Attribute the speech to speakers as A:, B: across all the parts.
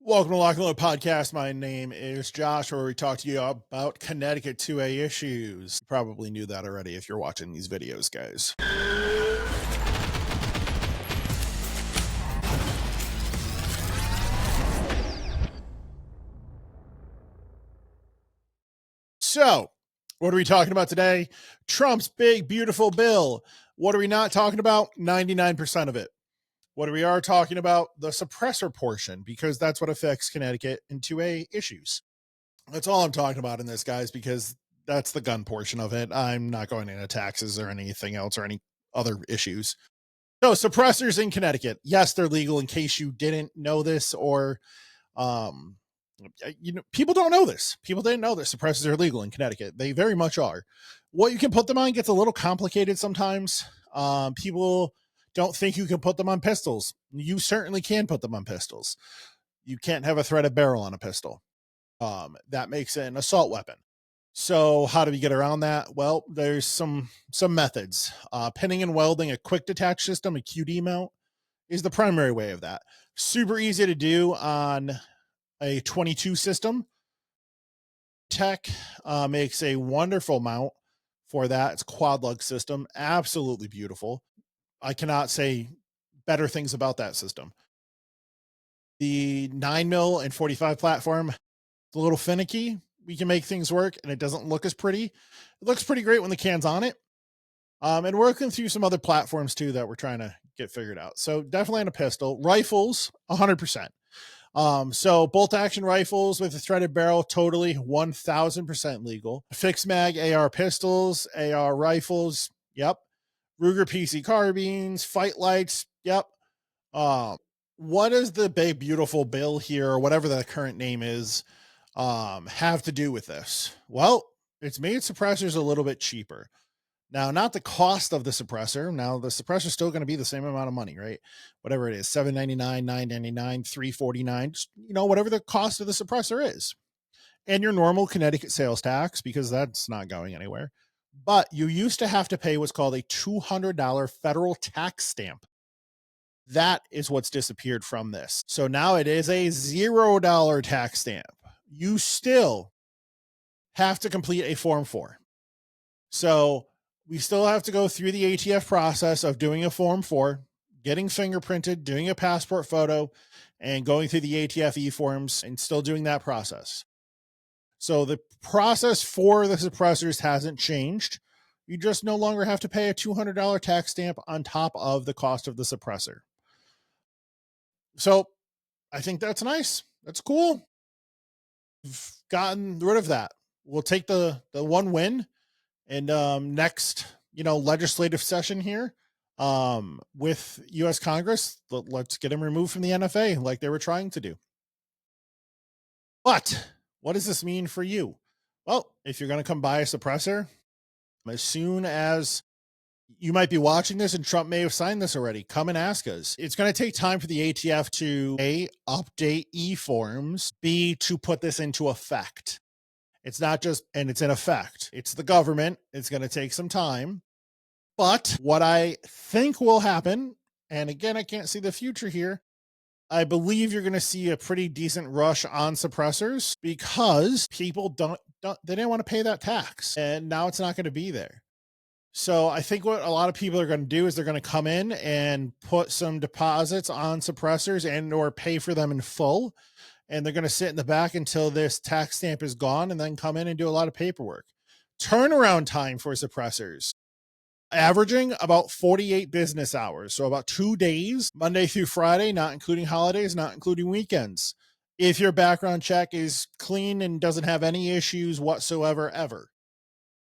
A: Welcome to Lock N Load Podcast. My name is Josh, where we talk to you about Connecticut 2A issues. You probably knew that already if you're watching these videos, guys. So, what are we talking about today? Trump's big, beautiful bill. What are we not talking about? 99% of it. What we are talking about, the suppressor portion, because that's what affects Connecticut and 2A issues. That's all I'm talking about in this, guys, because that's the gun portion of it. I'm not going into taxes or anything else or any other issues. So suppressors in Connecticut, yes, they're legal. In case you didn't know this, or um, people don't know this. People didn't know that suppressors are legal in Connecticut. They very much are. What you can put them on gets a little complicated sometimes. People don't think you can put them on pistols. You certainly can put them on pistols. You can't have a threaded barrel on a pistol. That makes it an assault weapon. So how do we get around that? Well, there's some methods. Pinning and welding a quick detach system, a QD mount, is the primary way of that. Super easy to do on a 22 system. Tech makes a wonderful mount for that. It's a quad lug system, absolutely beautiful. I cannot say better things about that system. The 9mm and 45 platform, it's a little finicky. We can make things work and it doesn't look as pretty. It looks pretty great when the can's on it. And working through some other platforms too that we're trying to get figured out. So definitely on a pistol. Rifles, 100%. So bolt action rifles with a threaded barrel, totally 1000% legal. Fixed mag AR pistols, AR rifles, yep. Ruger PC carbines, fight lights, yep. What is the big beautiful bill here, or whatever the current name is, have to do with this? Well, it's made suppressors a little bit cheaper. Now, not the cost of the suppressor. Now, the suppressor is still going to be the same amount of money, right? Whatever it is, $7.99, $9.99, $3.49, whatever the cost of the suppressor is. And your normal Connecticut sales tax, because that's not going anywhere. But you used to have to pay what's called a $200 federal tax stamp. That is what's disappeared from this. So now it is a $0 tax stamp. You still have to complete a Form 4. So we still have to go through the ATF process of doing a Form 4, getting fingerprinted, doing a passport photo, and going through the ATF eForms and still doing that process. So the process for the suppressors hasn't changed. You just no longer have to pay a $200 tax stamp on top of the cost of the suppressor. So I think that's nice. That's cool. We've gotten rid of that. We'll take the one win and next, legislative session here with U.S. Congress, let's get them removed from the NFA like they were trying to do. But what does this mean for you? Well, if you're going to come buy a suppressor, as soon as you might be watching this and Trump may have signed this already, come and ask us. It's going to take time for the ATF to A, update eForms, B, to put this into effect. It's not just, and it's in effect. It's the government. It's going to take some time. But what I think will happen, and again, I can't see the future here, I believe you're going to see a pretty decent rush on suppressors because people they didn't want to pay that tax. And now it's not going to be there. So I think what a lot of people are going to do is they're going to come in and put some deposits on suppressors and or pay for them in full. And they're going to sit in the back until this tax stamp is gone and then come in and do a lot of paperwork. Turnaround time for suppressors, averaging about 48 business hours. So about 2 days, Monday through Friday, not including holidays, not including weekends. If your background check is clean and doesn't have any issues whatsoever, ever.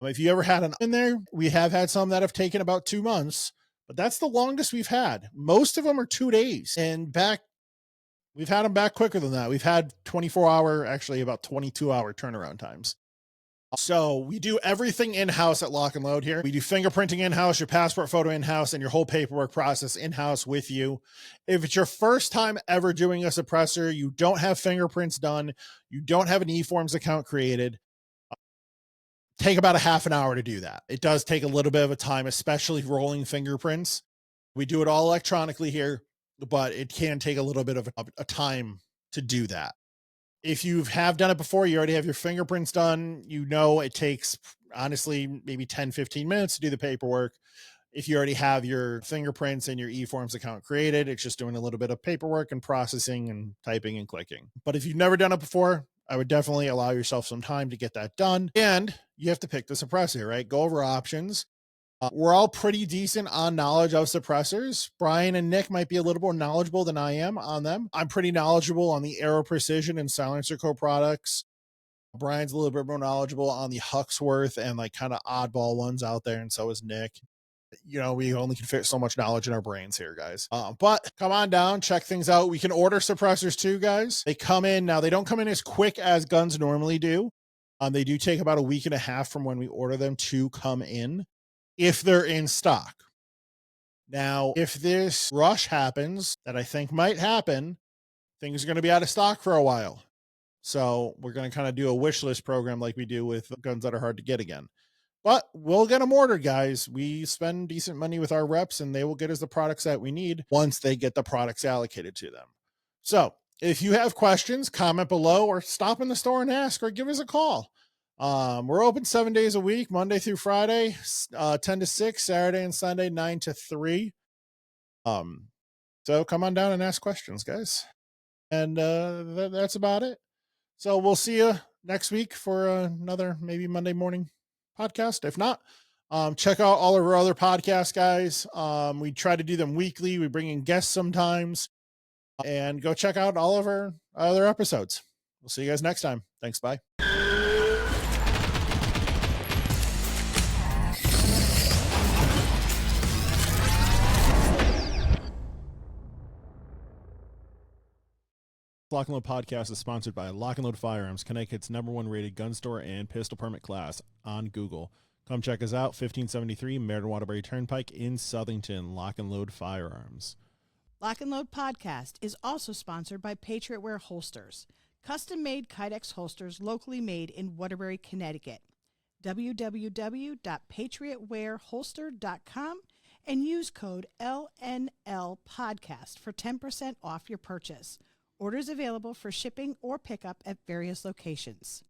A: If you ever had an in there, we have had some that have taken about 2 months, but that's the longest we've had. Most of them are 2 days, and we've had them back quicker than that. We've had 24-hour, actually about 22-hour turnaround times. So we do everything in-house at Lock and Load here. We do fingerprinting in-house, your passport photo in-house, and your whole paperwork process in-house with you. If it's your first time ever doing a suppressor, you don't have fingerprints done, you don't have an eForms account created, take about a half an hour to do that. It does take a little bit of a time, especially rolling fingerprints. We do it all electronically here, but it can take a little bit of a time to do that. If you have done it before, you already have your fingerprints done, you know it takes honestly maybe 10-15 minutes to do the paperwork. If you already have your fingerprints and your eForms account created, it's just doing a little bit of paperwork and processing and typing and clicking. But if you've never done it before, I would definitely allow yourself some time to get that done. And you have to pick the suppressor, right? Go over options. We're all pretty decent on knowledge of suppressors. Brian and Nick might be a little more knowledgeable than I am on them. I'm pretty knowledgeable on the Aero Precision and Silencer Co products. Brian's a little bit more knowledgeable on the Huxworth and like kind of oddball ones out there, and so is Nick. You know, we only can fit so much knowledge in our brains here, guys. But come on down, check things out. We can order suppressors too, guys. They come in now. They don't come in as quick as guns normally do. They do take about a week and a half from when we order them to come in, if they're in stock. Now, if this rush happens, that I think might happen, things are going to be out of stock for a while. So we're going to kind of do a wish list program like we do with guns that are hard to get again. But we'll get them ordered, guys. We spend decent money with our reps, and they will get us the products that we need once they get the products allocated to them. So if you have questions, comment below or stop in the store and ask, or give us a call. We're open 7 days a week, Monday through Friday, 10 to 6, Saturday and Sunday, 9 to 3. So come on down and ask questions, guys. And that's about it. So we'll see you next week for another maybe Monday morning podcast. If not, check out all of our other podcasts, guys. We try to do them weekly. We bring in guests sometimes, and go check out all of our other episodes. We'll see you guys next time. Thanks. Bye. Lock N Load Podcast is sponsored by Lock N Load Firearms, Connecticut's #1 rated gun store and pistol permit class on Google. Come check us out, 1573 Meriden Waterbury Turnpike in Southington. Lock N Load Firearms.
B: Lock N Load Podcast is also sponsored by Patriot Wear Holsters, custom-made Kydex holsters locally made in Waterbury, Connecticut. www.patriotwearholster.com and use code LNL Podcast for 10% off your purchase. Orders available for shipping or pickup at various locations.